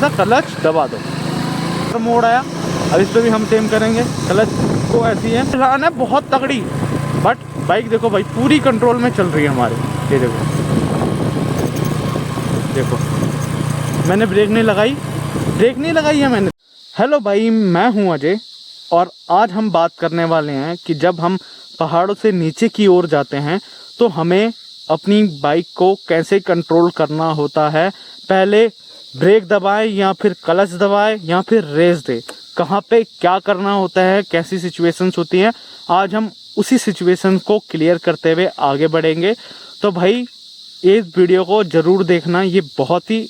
हमेशा क्लच दबा दो। मोड़ आया, अब इस पर भी हम सेम करेंगे। क्लच को ऐसी है, ढलान है बहुत तगड़ी, बट बाइक देखो भाई पूरी कंट्रोल में चल रही है हमारी। ये देखो, देखो मैंने ब्रेक नहीं लगाई है मैंने। हेलो भाई, मैं हूं अजय और आज हम बात करने वाले हैं कि जब हम पहाड़ों से नीचे की ओर जाते हैं तो हमें अपनी बाइक को कैसे कंट्रोल करना होता है। पहले ब्रेक दबाएं या फिर क्लच दबाएं या फिर रेस दे, कहाँ पे क्या करना होता है, कैसी सिचुएशंस होती हैं। आज हम उसी सिचुएशन को क्लियर करते हुए आगे बढ़ेंगे। तो भाई इस वीडियो को ज़रूर देखना, ये बहुत ही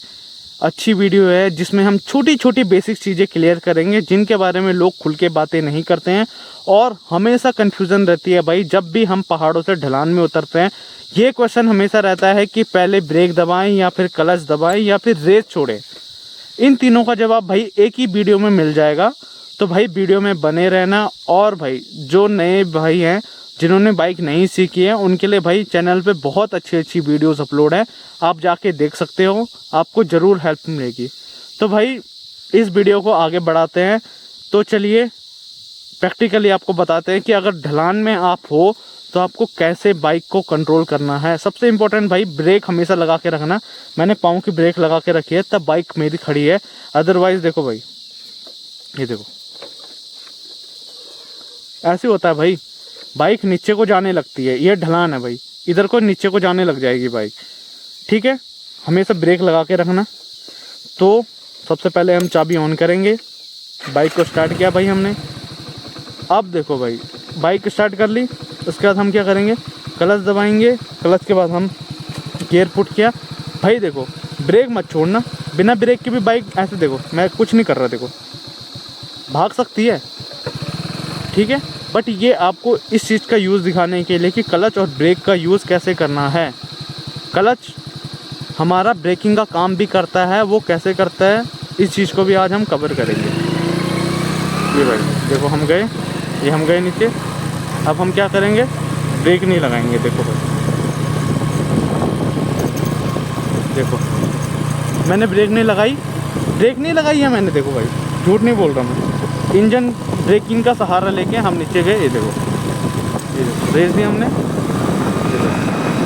अच्छी वीडियो है जिसमें हम छोटी छोटी बेसिक चीज़ें क्लियर करेंगे जिनके बारे में लोग खुल के बातें नहीं करते हैं और हमेशा कन्फ्यूज़न रहती है। भाई जब भी हम पहाड़ों से ढलान में उतरते हैं ये क्वेश्चन हमेशा रहता है कि पहले ब्रेक दबाएं या फिर क्लच दबाएं या फिर रेस छोड़ें। इन तीनों का जवाब भाई एक ही वीडियो में मिल जाएगा। तो भाई वीडियो में बने रहना। और भाई जो नए भाई हैं जिन्होंने बाइक नहीं सीखी है उनके लिए भाई चैनल पे बहुत अच्छी अच्छी वीडियोस अपलोड है, आप जाके देख सकते हो, आपको ज़रूर हेल्प मिलेगी। तो भाई इस वीडियो को आगे बढ़ाते हैं। तो चलिए प्रैक्टिकली आपको बताते हैं कि अगर ढलान में आप हो तो आपको कैसे बाइक को कंट्रोल करना है। सबसे इम्पोर्टेंट भाई ब्रेक हमेशा लगा के रखना। मैंने पाँव की ब्रेक लगा के रखी है तब बाइक मेरी खड़ी है, अदरवाइज देखो भाई, ये देखो ऐसे होता है भाई, बाइक नीचे को जाने लगती है। ये ढलान है भाई, इधर को नीचे को जाने लग जाएगी बाइक, ठीक है। हमेशा ब्रेक लगा के रखना। तो सबसे पहले हम चाबी ऑन करेंगे, बाइक को स्टार्ट किया भाई हमने। अब देखो भाई बाइक स्टार्ट कर ली, उसके बाद हम क्या करेंगे, क्लच दबाएंगे। क्लच के बाद हम गियर पुट किया। भाई देखो ब्रेक मत छोड़ना, बिना ब्रेक के भी बाइक ऐसे देखो, मैं कुछ नहीं कर रहा, देखो भाग सकती है, ठीक है। बट ये आपको इस चीज़ का यूज़ दिखाने के लिए कि क्लच और ब्रेक का यूज़ कैसे करना है। क्लच हमारा ब्रेकिंग का काम भी करता है, वो कैसे करता है इस चीज़ को भी आज हम कवर करेंगे। ये भाई देखो हम गए, ये हम गए नीचे। अब हम क्या करेंगे, ब्रेक नहीं लगाएंगे। देखो भाई, देखो मैंने ब्रेक नहीं लगाई है मैंने, देखो भाई झूठ नहीं बोल रहा मैं। इंजन ब्रेकिंग का सहारा लेके हम नीचे गए। ये देखो रेस दी हमने,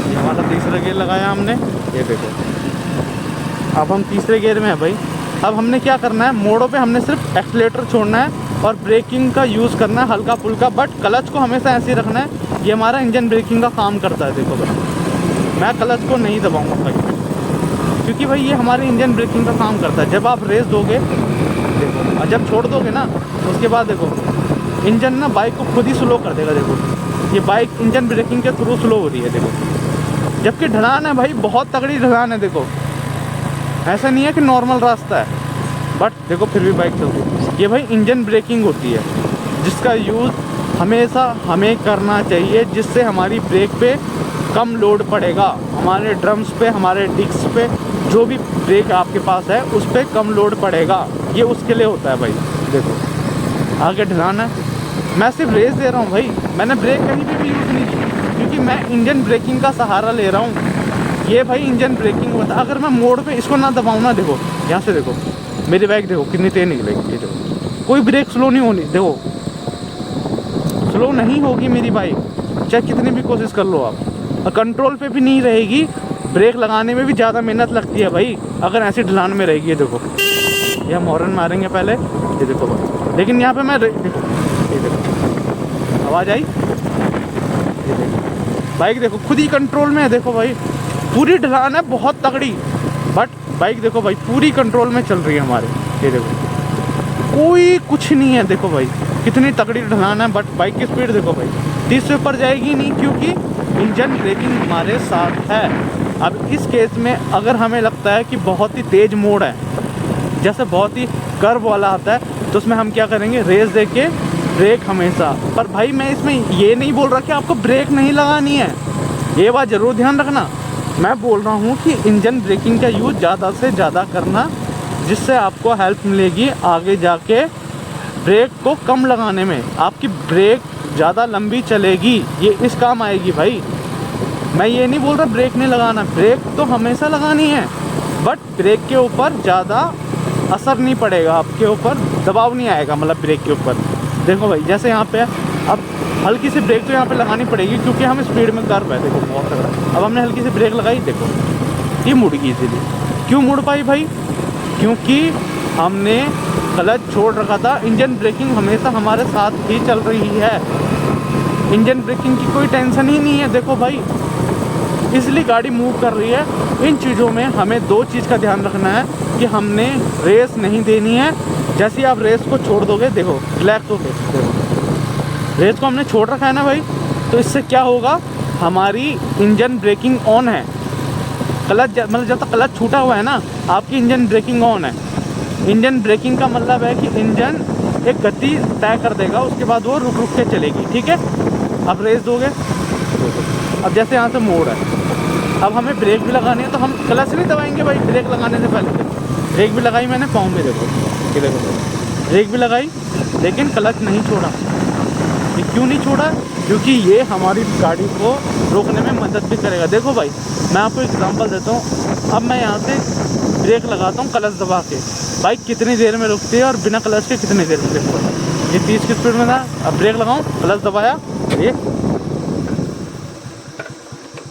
ये हमारा तीसरा गियर लगाया हमने। ये देखो अब हम तीसरे गियर में है भाई। अब हमने क्या करना है, मोड़ों पे हमने सिर्फ एक्सीलेटर छोड़ना है और ब्रेकिंग का यूज़ करना है हल्का फुल्का, बट क्लच को हमेशा ऐसे ही रखना है। ये हमारा इंजन ब्रेकिंग का काम करता है। देखो भाई मैं क्लच को नहीं दबाऊँगा भाई, क्योंकि भाई ये हमारे इंजन ब्रेकिंग का काम करता है। जब आप रेस दोगे देखो, और जब छोड़ दोगे ना उसके बाद देखो इंजन ना बाइक को खुद ही स्लो कर देगा। देखो ये बाइक इंजन ब्रेकिंग के थ्रू स्लो हो रही है। देखो जबकि ढलान है भाई, बहुत तगड़ी ढलान है। देखो ऐसा नहीं है कि नॉर्मल रास्ता है, बट देखो फिर भी बाइक चलती है। ये भाई इंजन ब्रेकिंग होती है जिसका यूज़ हमेशा हमें करना चाहिए, जिससे हमारी ब्रेक पे कम लोड पड़ेगा, हमारे ड्रम्स पे, हमारे डिस्क पे, जो भी ब्रेक आपके पास है उस पर कम लोड पड़ेगा। ये उसके लिए होता है भाई। देखो आगे ढलान है, मैं सिर्फ रेस दे रहा हूँ भाई, मैंने ब्रेक कहीं पे भी यूज़ नहीं की क्योंकि मैं इंजन ब्रेकिंग का सहारा ले रहा हूँ। ये भाई इंजन ब्रेकिंग होता है। अगर मैं मोड़ पे इसको ना दबाऊँ ना, देखो यहाँ से देखो मेरी बाइक देखो कितनी तेज निकलेगी। ये देखो कोई ब्रेक स्लो नहीं होनी, देखो स्लो नहीं होगी मेरी बाइक, चाहे कितनी भी कोशिश कर लो आप। और कंट्रोल पे भी नहीं रहेगी, ब्रेक लगाने में भी ज़्यादा मेहनत लगती है भाई अगर ऐसी ढलान में रहेगी। ये देखो ये हम हॉर्न मारेंगे पहले, ये देखो भाई, लेकिन यहाँ पे मैं देखो, ये देखो आवाज़ आई, ये देखो बाइक देखो खुद ही कंट्रोल में है। देखो भाई पूरी ढलान है बहुत तगड़ी, बट बाइक देखो भाई पूरी कंट्रोल में चल रही है हमारे। ये देखो कोई कुछ नहीं है। देखो भाई कितनी तगड़ी ढलान है, बट बाइक की स्पीड देखो भाई 30 से ऊपर जाएगी नहीं क्योंकि इंजन ब्रेकिंग हमारे साथ है। अब इस केस में अगर हमें लगता है कि बहुत ही तेज़ मोड़ है, जैसे बहुत ही कर्व वाला आता है, तो उसमें हम क्या करेंगे, रेस दे के ब्रेक हमेशा। पर भाई मैं इसमें ये नहीं बोल रहा कि आपको ब्रेक नहीं लगानी है, ये बात ज़रूर ध्यान रखना। मैं बोल रहा हूँ कि इंजन ब्रेकिंग का यूज़ ज़्यादा से ज़्यादा करना, जिससे आपको हेल्प मिलेगी आगे जाके ब्रेक को कम लगाने में। आपकी ब्रेक ज़्यादा लंबी चलेगी, ये इस काम आएगी भाई। मैं ये नहीं बोल रहा ब्रेक नहीं लगाना, ब्रेक तो हमेशा लगानी है, बट ब्रेक के ऊपर ज़्यादा असर नहीं पड़ेगा आपके ऊपर, दबाव नहीं आएगा मतलब ब्रेक के ऊपर। देखो भाई जैसे यहाँ पे अब हल्की सी ब्रेक तो यहाँ पे लगानी पड़ेगी क्योंकि हम स्पीड में कर रहे हैं। देखो बहुत तगड़ा, अब हमने हल्की सी ब्रेक लगाई, देखो ये मुड़ गई इसीलिए। क्यों मुड़ पाई भाई? क्योंकि हमने क्लच छोड़ रखा था। इंजन ब्रेकिंग हमेशा हमारे साथ ही चल रही है, इंजन ब्रेकिंग की कोई टेंशन ही नहीं है। देखो भाई इसलिए गाड़ी मूव कर रही है। इन चीज़ों में हमें दो चीज़ का ध्यान रखना है कि हमने रेस नहीं देनी है। जैसे ही आप रेस को छोड़ दोगे, देखो रिलैक्स होके, देखो रेस को हमने छोड़ रखा है ना भाई, तो इससे क्या होगा, हमारी इंजन ब्रेकिंग ऑन है। क्लच मतलब जब तक क्लच छूटा हुआ है ना, आपकी इंजन ब्रेकिंग ऑन है। इंजन ब्रेकिंग का मतलब है कि इंजन एक गति तय कर देगा, उसके बाद वो रुक रुक के चलेगी। ठीक है, अब रेस दोगे, अब जैसे यहाँ से मोड़ है, अब हमें ब्रेक भी लगानी है तो हम क्लच नहीं दबाएंगे भाई ब्रेक लगाने से पहले। ब्रेक भी लगाई मैंने पाँव में, देखो ये देखो ब्रेक भी लगाई लेकिन क्लच नहीं छोड़ा। ये क्यों नहीं छोड़ा? क्योंकि ये हमारी गाड़ी को रोकने में मदद भी करेगा। देखो भाई मैं आपको एग्जांपल देता हूँ। अब मैं यहाँ से ब्रेक लगाता हूँ क्लच दबा के, बाइक कितनी देर में रुकती है और बिना क्लच के कितनी देर में रुकती है। ये 30 की स्पीड में था, अब ब्रेक लगाऊँ, क्लच दबाया, ये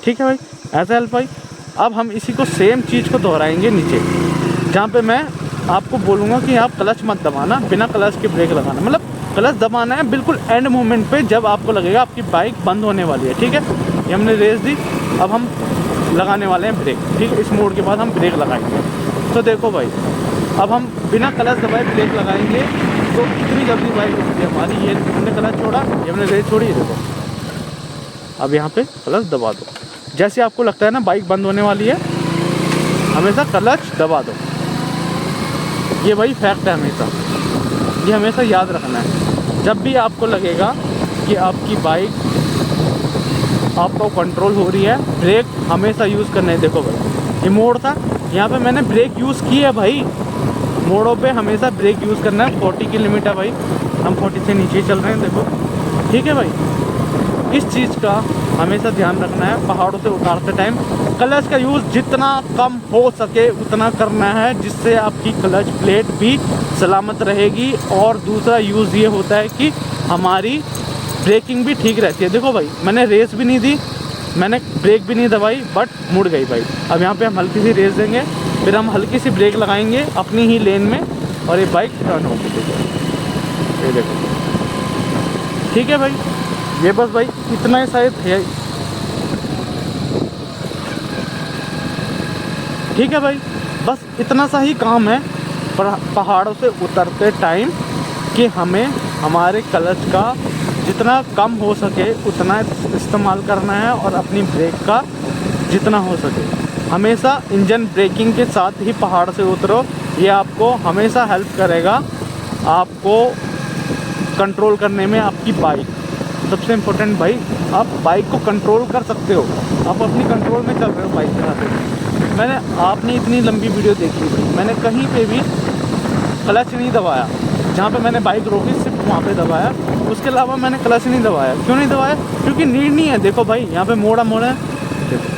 ठीक है भाई, ऐसा हेल्प भाई। अब हम इसी को सेम चीज़ को दोहराएंगे नीचे, जहाँ पे मैं आपको बोलूँगा कि आप क्लच मत दबाना, बिना क्लच के ब्रेक लगाना। मतलब क्लच दबाना है बिल्कुल एंड मोमेंट पे, जब आपको लगेगा आपकी बाइक बंद होने वाली है। ठीक है, ये हमने रेस दी, अब हम लगाने वाले हैं ब्रेक। ठीक है, इस मोड़ के बाद हम ब्रेक लगाएंगे। तो देखो भाई अब हम बिना क्लच दबाए ब्रेक लगाएंगे तो कितनी जल्दी बाइक रुकती है हमारी। ये हमने क्लच छोड़ा, ये हमने रेस छोड़ी, देखो अब यहाँ पे क्लच दबा दो। जैसे आपको लगता है ना बाइक बंद होने वाली है, हमेशा क्लच दबा दो। ये भाई फैक्ट है, हमेशा ये हमेशा याद रखना है। जब भी आपको लगेगा कि आपकी बाइक आपका कंट्रोल हो रही है, ब्रेक हमेशा यूज़ करना है। देखो भाई ये मोड़ था, यहाँ पे मैंने ब्रेक यूज़ की है भाई। मोड़ों पे हमेशा ब्रेक यूज़ करना है। 40 की लिमिट है भाई, हम 40 से नीचे चल रहे हैं, देखो ठीक है भाई। इस चीज़ का हमेशा ध्यान रखना है। पहाड़ों से उतारते टाइम क्लच का यूज़ जितना कम हो सके उतना करना है, जिससे आपकी क्लच प्लेट भी सलामत रहेगी। और दूसरा यूज़ ये होता है कि हमारी ब्रेकिंग भी ठीक रहती है। देखो भाई मैंने रेस भी नहीं दी, मैंने ब्रेक भी नहीं दबाई, बट मुड़ गई भाई। अब यहाँ पे हम हल्की सी रेस देंगे, फिर हम हल्की सी ब्रेक लगाएंगे अपनी ही लेन में, और ये बाइक टर्न होगी। देखो ये देखो, ठीक है भाई। ये बस भाई इतना ही शायद है, ठीक है भाई, बस इतना सा ही काम है पहाड़ों से उतरते टाइम कि हमें हमारे क्लच का जितना कम हो सके उतना इस्तेमाल करना है, और अपनी ब्रेक का जितना हो सके। हमेशा इंजन ब्रेकिंग के साथ ही पहाड़ से उतरो, ये आपको हमेशा हेल्प करेगा आपको कंट्रोल करने में। आपकी बाइक सबसे इम्पोर्टेंट भाई, आप बाइक को कंट्रोल कर सकते हो, आप अपनी कंट्रोल में चल रहे हो बाइक चलाते। आपने इतनी लंबी वीडियो देखी भाई, मैंने कहीं पे भी क्लच नहीं दबाया। जहाँ पे मैंने बाइक रोकी सिर्फ वहाँ पे दबाया, उसके अलावा मैंने क्लच नहीं दबाया। क्यों नहीं दबाया? क्योंकि नीड नहीं है। देखो भाई यहाँ पे मोड़ है, देखो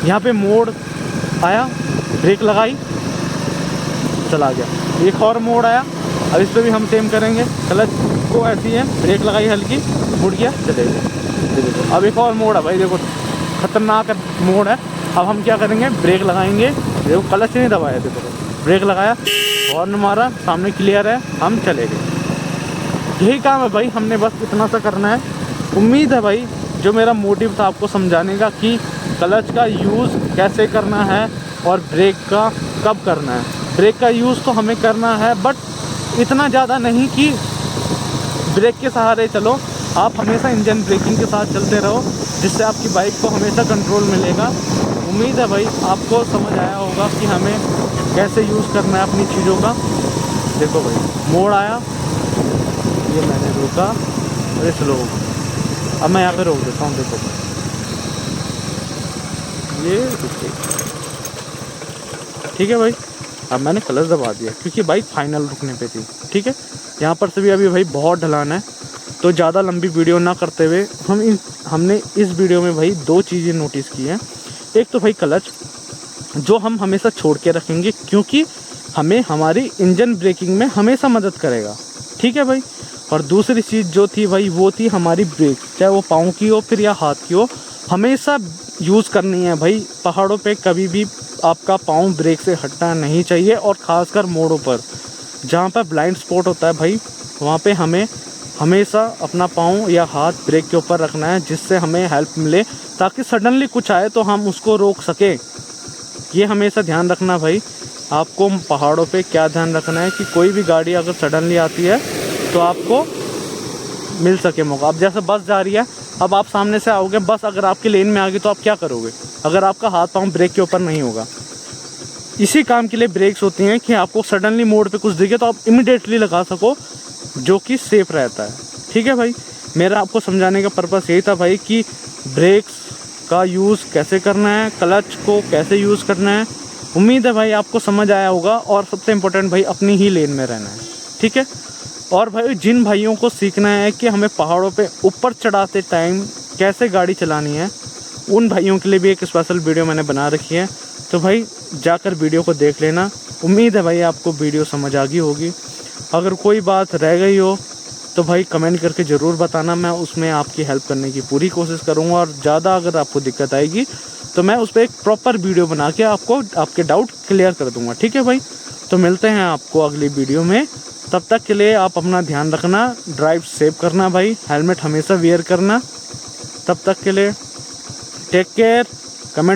यहाँ पे मोड़ आया, ब्रेक लगाई, चला गया। एक और मोड़ आया, अब इस पर भी हम सेम करेंगे। क्लच को ऐसी है, ब्रेक लगाई हल्की, मुड़ गया, चले गए। देखो अब एक और मोड़ है भाई, देखो खतरनाक मोड़ है। अब हम क्या करेंगे, ब्रेक लगाएंगे। देखो क्लच नहीं दबाया, देखो ब्रेक लगाया, हॉर्न मारा, सामने क्लियर है, हम चले गए। यही काम है भाई, हमने बस इतना सा करना है। उम्मीद है भाई जो मेरा मोटिव था आपको समझाने का कि क्लच का यूज़ कैसे करना है और ब्रेक का कब करना है। ब्रेक का यूज़ तो हमें करना है, बट इतना ज़्यादा नहीं कि ब्रेक के सहारे चलो। आप हमेशा इंजन ब्रेकिंग के साथ चलते रहो, जिससे आपकी बाइक को हमेशा कंट्रोल मिलेगा। उम्मीद है भाई आपको समझ आया होगा कि हमें कैसे यूज़ करना है अपनी चीज़ों का। देखो भाई मोड़ आया, ये मैंने रोका और ये स्लो हो गया। अब मैं यहाँ पे रोक देता हूँ, देखो ये रुके, ठीक है भाई। अब मैंने क्लच दबा दिया क्योंकि बाइक फाइनल रुकने पे थी, ठीक है। यहाँ पर से भी अभी भाई बहुत ढलान है, तो ज़्यादा लंबी वीडियो ना करते हुए हमने इस वीडियो में भाई दो चीज़ें नोटिस की हैं। एक तो भाई क्लच, जो हम हमेशा छोड़ के रखेंगे, क्योंकि हमें हमारी इंजन ब्रेकिंग में हमेशा मदद करेगा। ठीक है भाई। और दूसरी चीज़ जो थी भाई वो थी हमारी ब्रेक, चाहे वो पाँव की हो फिर या हाथ की हो, हमेशा यूज़ करनी है भाई। पहाड़ों पे कभी भी आपका पाँव ब्रेक से हटना नहीं चाहिए, और ख़ासकर मोड़ों पर जहाँ पर ब्लाइंड स्पॉट होता है भाई, वहाँ पे हमें हमेशा अपना पाँव या हाथ ब्रेक के ऊपर रखना है, जिससे हमें हेल्प मिले, ताकि सडनली कुछ आए तो हम उसको रोक सकें। ये हमेशा ध्यान रखना भाई। आपको पहाड़ों पे क्या ध्यान रखना है कि कोई भी गाड़ी अगर सडनली आती है तो आपको मिल सके मौका। अब जैसे बस जा रही है, अब आप सामने से आओगे, बस अगर आपकी लेन में आ गई तो आप क्या करोगे, अगर आपका हाथ पाँव ब्रेक के ऊपर नहीं होगा। इसी काम के लिए ब्रेक्स होती हैं कि आपको सडनली मोड़ पे कुछ दिखे तो आप इमिडिएटली लगा सको, जो कि सेफ रहता है। ठीक है भाई। मेरा आपको समझाने का पर्पस यही था भाई कि ब्रेक्स का यूज़ कैसे करना है, क्लच को कैसे यूज़ करना है। उम्मीद है भाई आपको समझ आया होगा, और सबसे इम्पोर्टेंट भाई अपनी ही लेन में रहना है। ठीक है। और भाई जिन भाइयों को सीखना है कि हमें पहाड़ों पे ऊपर चढ़ाते टाइम कैसे गाड़ी चलानी है, उन भाइयों के लिए भी एक स्पेशल वीडियो मैंने बना रखी है, तो भाई जाकर वीडियो को देख लेना। उम्मीद है भाई आपको वीडियो समझ आ गई होगी। अगर कोई बात रह गई हो तो भाई कमेंट करके ज़रूर बताना, मैं उसमें आपकी हेल्प करने की पूरी कोशिश करूँगा। और ज़्यादा अगर आपको दिक्कत आएगी तो मैं उस पर एक प्रॉपर वीडियो बना के आपको आपके डाउट क्लियर कर दूँगा। ठीक है भाई। तो मिलते हैं आपको अगली वीडियो में। तब तक के लिए आप अपना ध्यान रखना, ड्राइव सेव करना भाई, हेलमेट हमेशा वेयर करना। तब तक के लिए टेक केयर। कमेंट